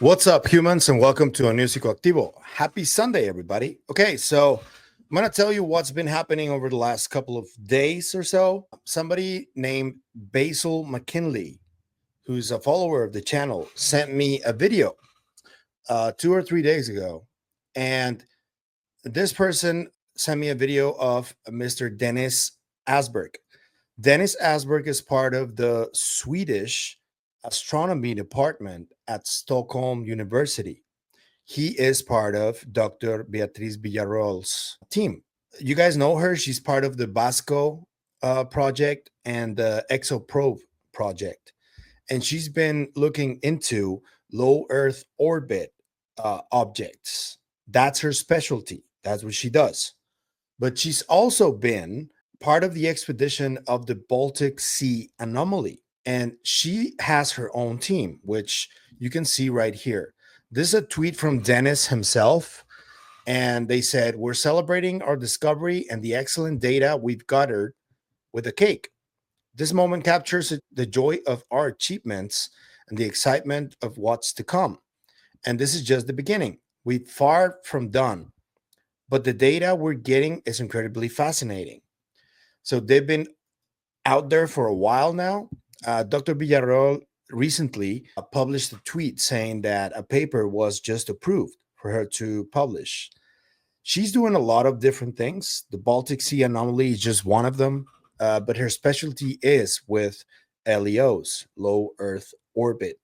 What's up, humans, and welcome to a new Psicoactivo. Happy Sunday, everybody. Okay, so I'm going to tell you what's been happening over the last couple of days or so. Somebody named Basil McKinley, who's a follower of the channel, sent me a video 2 or 3 days ago. And this person sent me a video of Mr. Dennis Asberg. Dennis Asberg is part of the Swedish astronomy department at Stockholm University. He is part of Dr. Beatriz Villarroel's team. You guys know her. She's part of the VASCO project and the ExoProbe project. And she's been looking into low Earth orbit objects. That's her specialty. That's what she does. But she's also been part of the expedition of the Baltic Sea anomaly. And she has her own team, which you can see right here. This is a tweet from Dennis himself. And they said, "We're celebrating our discovery and the excellent data we've gathered with a cake. This moment captures the joy of our achievements and the excitement of what's to come. And this is just the beginning. We're far from done, but the data we're getting is incredibly fascinating." So they've been out there for a while now. Dr. Villarroel recently published a tweet saying that a paper was just approved for her to publish. She's doing a lot of different things. The Baltic Sea anomaly is just one of them, but her specialty is with LEOs, low Earth orbit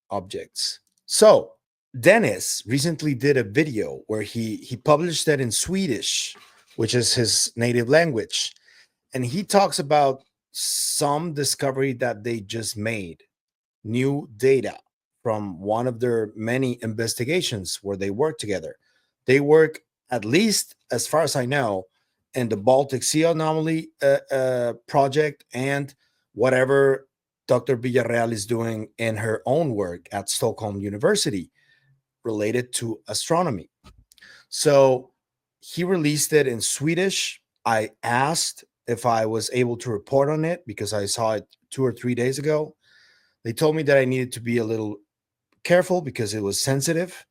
objects. So Dennis recently did a video where he published that in Swedish, which is his native language, and he talks about some discovery that they just made, new data from one of their many investigations where they work together. They work, at least as far as I know, in the Baltic Sea anomaly project and whatever Dr. Villarreal is doing in her own work at Stockholm University related to astronomy. So he released it in Swedish. I asked if I was able to report on it because I saw it 2 or 3 days ago. They told me that I needed to be a little careful because it was sensitive,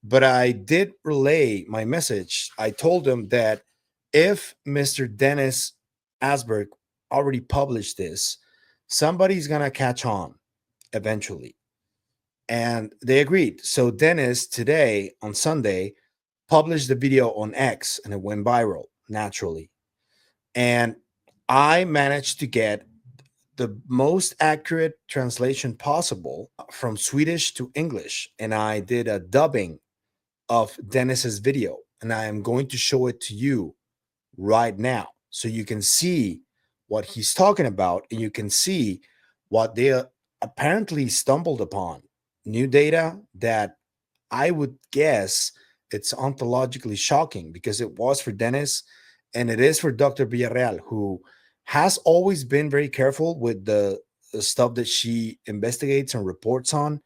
but I did relay my message. I told them that if Mr. Dennis Asberg already published this, somebody's going to catch on eventually. And they agreed. So Dennis today on Sunday published the video on X and it went viral naturally. And I managed to get the most accurate translation possible from Swedish to English. And I did a dubbing of Dennis's video. And I am going to show it to you right now so you can see what he's talking about and you can see what they apparently stumbled upon. New data that I would guess it's ontologically shocking because it was for Dennis and it is for Dr. Villarreal, who has always been very careful with the stuff that she investigates and reports on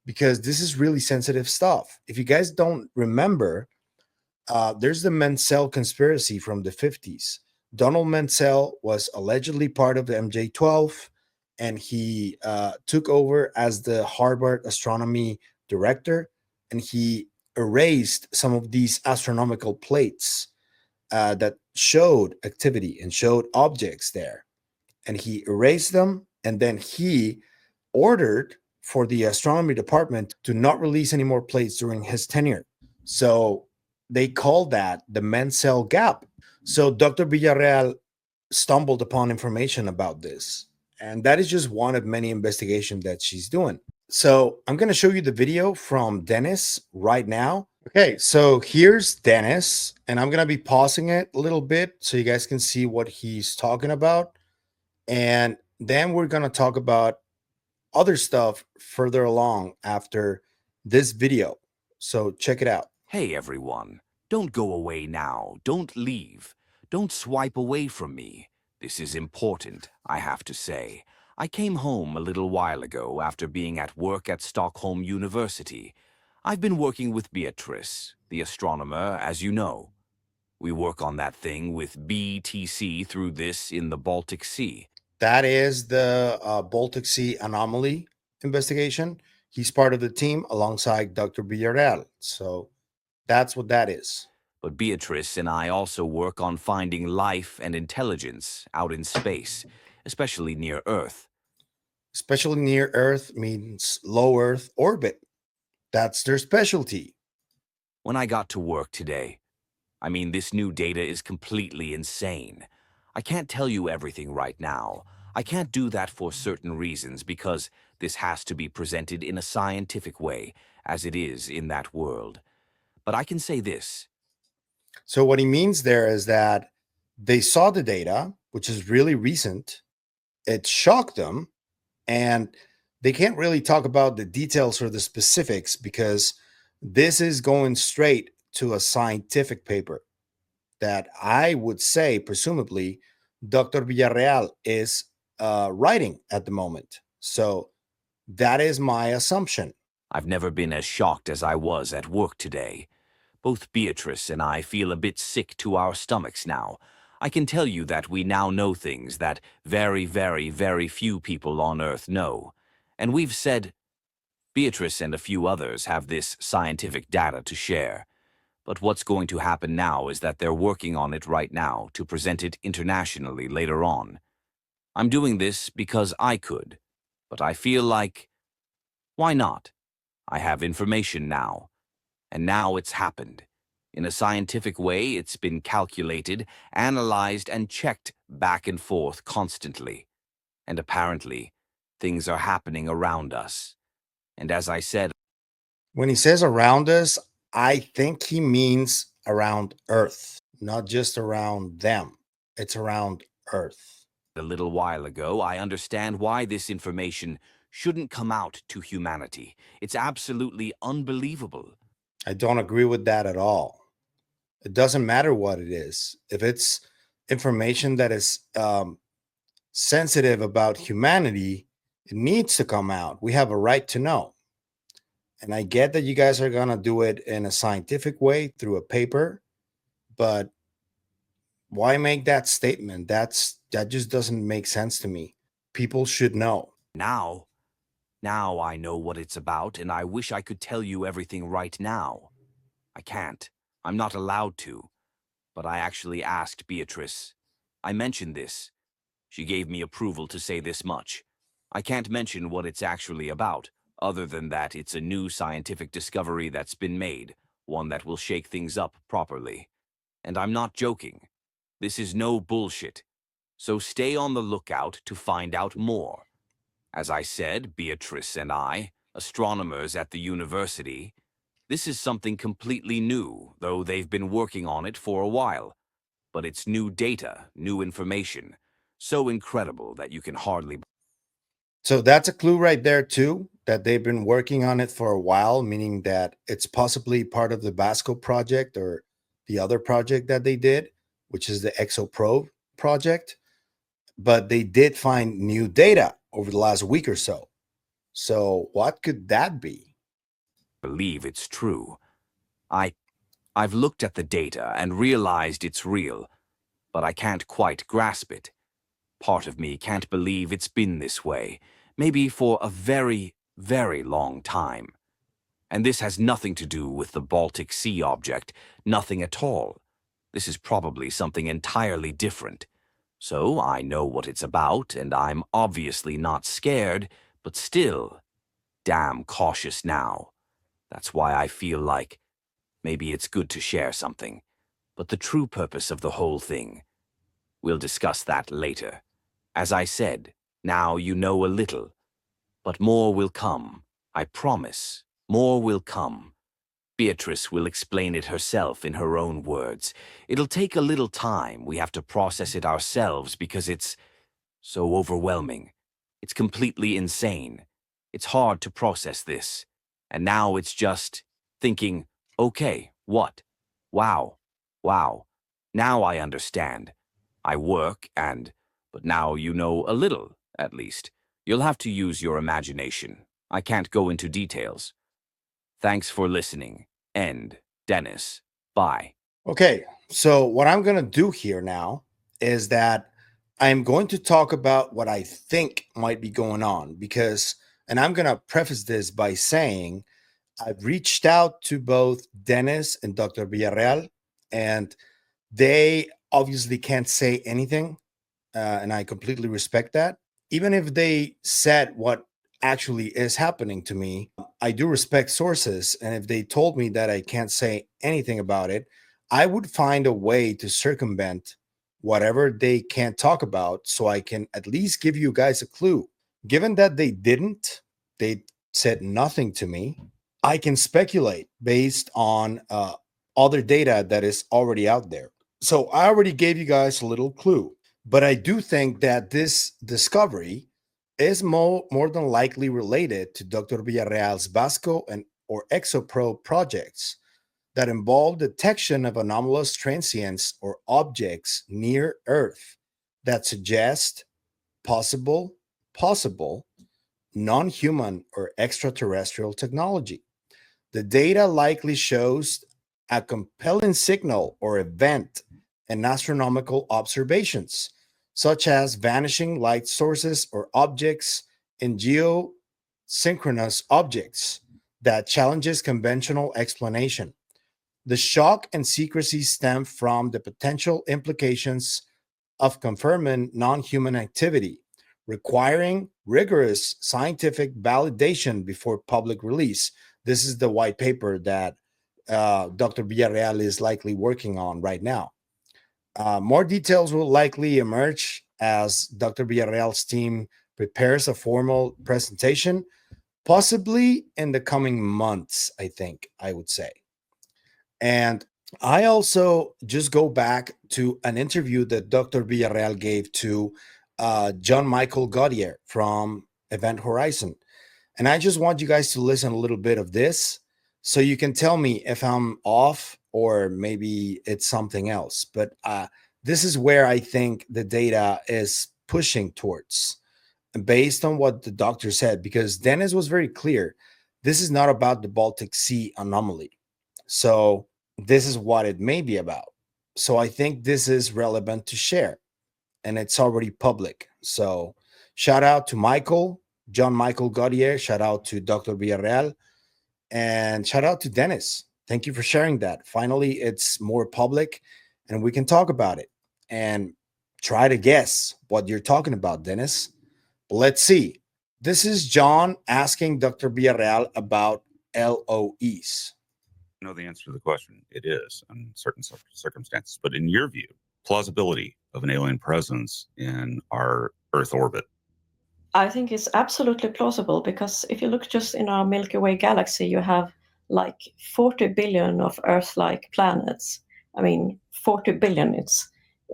because this is really sensitive stuff. If you guys don't remember, there's the Menzel conspiracy from the 50s. Donald Menzel was allegedly part of the MJ12, and he took over as the Harvard astronomy director, and he erased some of these astronomical plates that showed activity and showed objects there. And he erased them, and then he ordered for the astronomy department to not release any more plates during his tenure. So they called that the Menzel gap. So Dr. Villarreal stumbled upon information about this. And that is just one of many investigations that she's doing. So I'm going to show you the video from Dennis right now. Okay, so here's Dennis, and I'm going to be pausing it a little bit so you guys can see what he's talking about. And then we're going to talk about other stuff further along after this video. So check it out. Hey everyone, don't go away now, don't leave, don't swipe away from me. This is important, I have to say. I came home a little while ago after being at work at Stockholm University. I've been working with Beatrice, the astronomer, as you know. We work on that thing with BTC through this in the Baltic Sea. That is the Baltic Sea anomaly investigation, He's part of the team alongside Dr. Villarreal. So that's what that is. But Beatrice and I also work on finding life and intelligence out in space, especially near Earth. Especially near Earth means low Earth orbit. That's their specialty. When I got to work today, I mean, this new data is completely insane. I can't tell you everything right now. I can't do that for certain reasons because this has to be presented in a scientific way, as it is in that world. But I can say this. So what he means there is that they saw the data, which is really recent. It shocked them, and they can't really talk about the details or the specifics because this is going straight to a scientific paper that I would say, presumably, Dr. Villarreal is writing at the moment. So that is my assumption. I've never been as shocked as I was at work today. Both Beatrice and I feel a bit sick to our stomachs now. I can tell you that we now know things that very, very, very few people on Earth know. And we've said, Beatrice and a few others have this scientific data to share. But what's going to happen now is that they're working on it right now to present it internationally later on. I'm doing this because I could, but I feel like, why not? I have information now, and now it's happened. In a scientific way, it's been calculated, analyzed, and checked back and forth constantly. And apparently, things are happening around us. And as I said, When he says around us, I think he means around Earth, not just around them. It's around Earth. a little while ago, I understand why this information shouldn't come out to humanity. It's absolutely unbelievable. I don't agree with that at all. It doesn't matter what it is. If it's information that is sensitive about humanity, it needs to come out. We have a right to know. And I get that you guys are going to do it in a scientific way through a paper, but why make that statement? That just doesn't make sense to me. People should know. Now I know what it's about, and I wish I could tell you everything right now. I can't. I'm not allowed to. But I actually asked Beatrice. I mentioned this. She gave me approval to say this much. I can't mention what it's actually about, other than that it's a new scientific discovery that's been made, one that will shake things up properly. And I'm not joking. This is no bullshit. So stay on the lookout to find out more. As I said, Beatrice and I, astronomers at the university, this is something completely new, though they've been working on it for a while. But it's new data, new information, so incredible that you can hardly. So that's a clue right there, too, that they've been working on it for a while, meaning that it's possibly part of the VASCO project or the other project that they did, which is the ExoProbe project. But they did find new data over the last week or so. So what could that be? Believe it's true. I've looked at the data and realized it's real, but I can't quite grasp it. Part of me can't believe it's been this way, maybe for a very, very long time. And this has nothing to do with the Baltic Sea object, nothing at all. This is probably something entirely different. So I know what it's about, and I'm obviously not scared, but still, damn cautious now. That's why I feel like maybe it's good to share something. But the true purpose of the whole thing, we'll discuss that later. As I said, now you know a little. But more will come, I promise. More will come. Beatrice will explain it herself in her own words. It'll take a little time. We have to process it ourselves because it's so overwhelming. It's completely insane. It's hard to process this. And now it's just thinking, okay, what? Wow, wow. Now I understand. I work but now you know a little, at least. You'll have to use your imagination. I can't go into details. Thanks for listening. End. Dennis. Bye. Okay, so what I'm going to do here now is that I'm going to talk about what I think might be going on because And I'm going to preface this by saying I've reached out to both Dennis and Dr. Villarreal, and they obviously can't say anything. And I completely respect that. Even if they said what actually is happening to me, I do respect sources. And if they told me that I can't say anything about it, I would find a way to circumvent whatever they can't talk about so I can at least give you guys a clue. Given that they said nothing to me, I can speculate based on other data that is already out there. So I already gave you guys a little clue, but I do think that this discovery is more than likely related to Dr. Villarreal's VASCO and or ExoPro projects that involve detection of anomalous transients or objects near Earth that suggest possible non-human or extraterrestrial technology. The data likely shows a compelling signal or event in astronomical observations, such as vanishing light sources or objects in geosynchronous objects that challenges conventional explanation. The shock and secrecy stem from the potential implications of confirming non-human activity, requiring rigorous scientific validation before public release. This is the white paper that Dr. Villarreal is likely working on right now. More details will likely emerge as Dr. Villarreal's team prepares a formal presentation, possibly in the coming months, I would say. And I also just go back to an interview that Dr. Villarreal gave to John Michael Gaudier from Event Horizon. And I just want you guys to listen a little bit of this so you can tell me if I'm off or maybe it's something else. But this is where I think the data is pushing towards based on what the doctor said, because Dennis was very clear. This is not about the Baltic Sea anomaly. So this is what it may be about. So I think this is relevant to share and it's already public. So shout out to Michael, John Michael Gaudier, shout out to Dr. Villarreal, and shout out to Dennis. Thank you for sharing that. Finally, it's more public and we can talk about it and try to guess what you're talking about, Dennis. Let's see. This is John asking Dr. Villarreal about LOEs. I know the answer to the question. It is in certain circumstances. But in your view, plausibility of an alien presence in our Earth orbit? I think it's absolutely plausible because if you look just in our Milky Way galaxy, you have like 40 billion of Earth-like planets. I mean, 40 billion,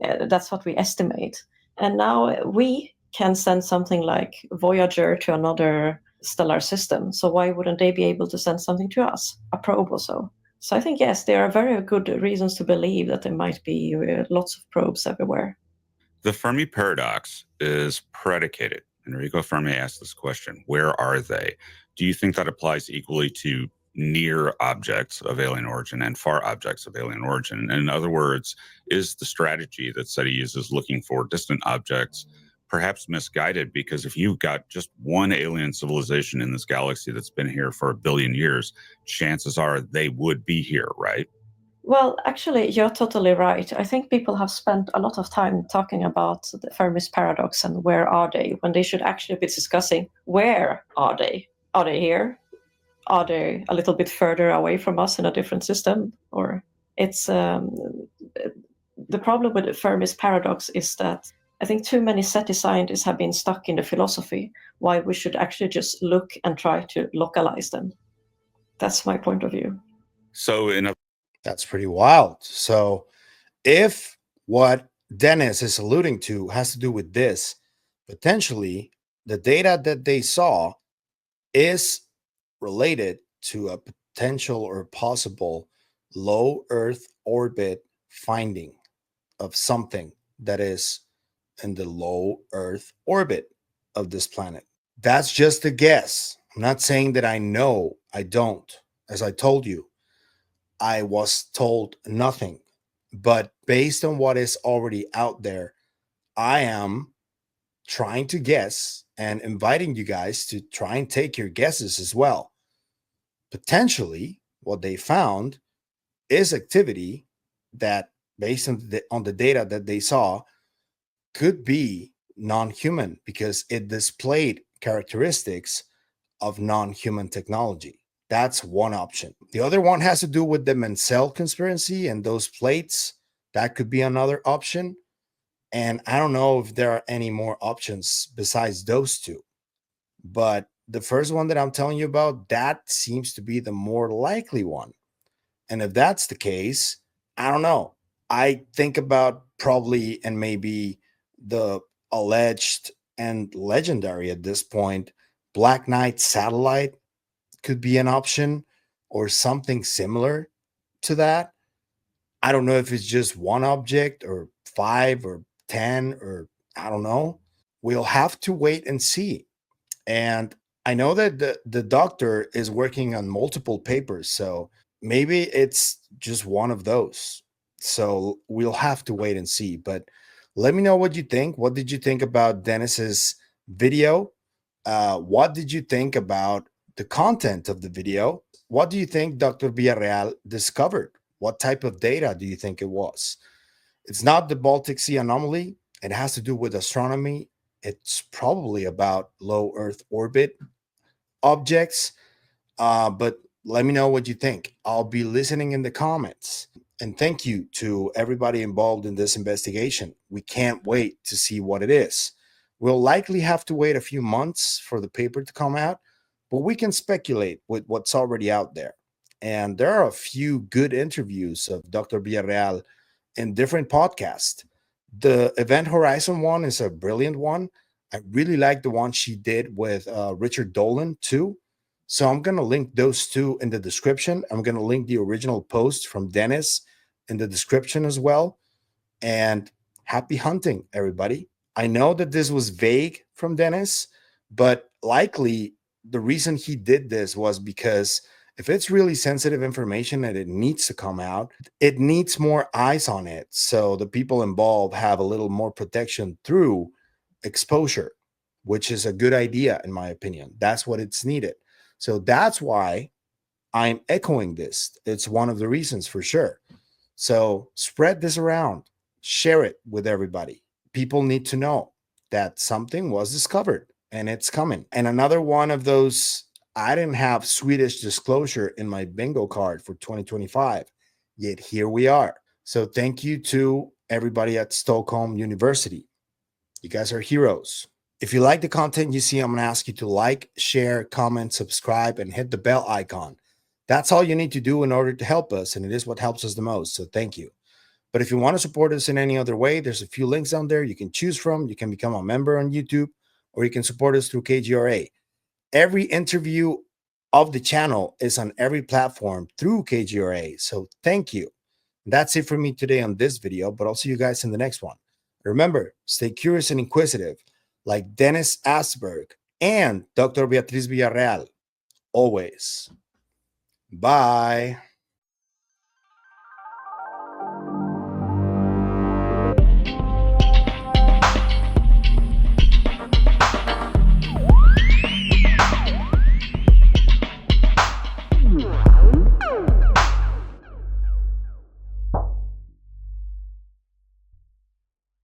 that's what we estimate. And now we can send something like Voyager to another stellar system. So why wouldn't they be able to send something to us, a probe or so? So I think, yes, there are very good reasons to believe that there might be lots of probes everywhere. The Fermi paradox is predicated. Enrico Fermi asked this question, where are they? Do you think that applies equally to near objects of alien origin and far objects of alien origin? In other words, is the strategy that SETI uses looking for distant objects perhaps misguided? Because if you've got just one alien civilization in this galaxy that's been here for 1 billion years, chances are they would be here, right? Well, actually, you're totally right. I think people have spent a lot of time talking about the Fermi's paradox and where are they, when they should actually be discussing where are they? Are they here? Are they a little bit further away from us in a different system? Or it's the problem with the Fermi's paradox is that I think too many SETI scientists have been stuck in the philosophy why we should actually just look and try to localize them. That's my point of view. So that's pretty wild. So if what Dennis is alluding to has to do with this, potentially the data that they saw is related to a potential or possible low Earth orbit finding of something that is in the low Earth orbit of this planet. That's just a guess. I'm not saying that I know. I don't. As I told you, I was told nothing. But based on what is already out there, I am trying to guess and inviting you guys to try and take your guesses as well. Potentially, what they found is activity that, based on the data that they saw, could be non-human because it displayed characteristics of non-human technology. That's one option. The other one has to do with the Menzel conspiracy and those plates. That could be another option. And I don't know if there are any more options besides those two. But the first one that I'm telling you about, that seems to be the more likely one. And if that's the case, I don't know. I think about probably and maybe the alleged and legendary at this point Black Knight satellite could be an option or something similar to that. I don't know if it's just one object or 5 or 10 or I don't know. We'll have to wait and see. And I know that the doctor is working on multiple papers, so maybe it's just one of those. So we'll have to wait and see. But let me know what you think. What did you think about Dennis's video? What did you think about the content of the video? What do you think Dr. Villarroel discovered? What type of data do you think it was? It's not the Baltic Sea anomaly. It has to do with astronomy. It's probably about low Earth orbit objects. But let me know what you think. I'll be listening in the comments. And thank you to everybody involved in this investigation. We can't wait to see what it is. We'll likely have to wait a few months for the paper to come out, but we can speculate with what's already out there. And there are a few good interviews of Dr. Villarroel in different podcasts. The Event Horizon one is a brilliant one. I really like the one she did with Richard Dolan too. So I'm going to link those two in the description. I'm going to link the original post from Dennis in the description as well. And happy hunting, everybody. I know that this was vague from Dennis, but likely the reason he did this was because if it's really sensitive information and it needs to come out, it needs more eyes on it. So the people involved have a little more protection through exposure, which is a good idea, in my opinion. That's what it's needed. So that's why I'm echoing this. It's one of the reasons for sure. So spread this around, share it with everybody. People need to know that something was discovered and it's coming. And another one of those, I didn't have Swedish Disclosure in my bingo card for 2025, yet here we are. So thank you to everybody at Stockholm University. You guys are heroes. If you like the content you see, I'm going to ask you to like, share, comment, subscribe, and hit the bell icon. That's all you need to do in order to help us, and it is what helps us the most, so thank you. But if you want to support us in any other way, there's a few links down there you can choose from. You can become a member on YouTube, or you can support us through KGRA. Every interview of the channel is on every platform through KGRA, so thank you. That's it for me today on this video, but I'll see you guys in the next one. Remember, stay curious and inquisitive, like Dennis Asberg and Dr. Beatriz Villarroel. Always. Bye.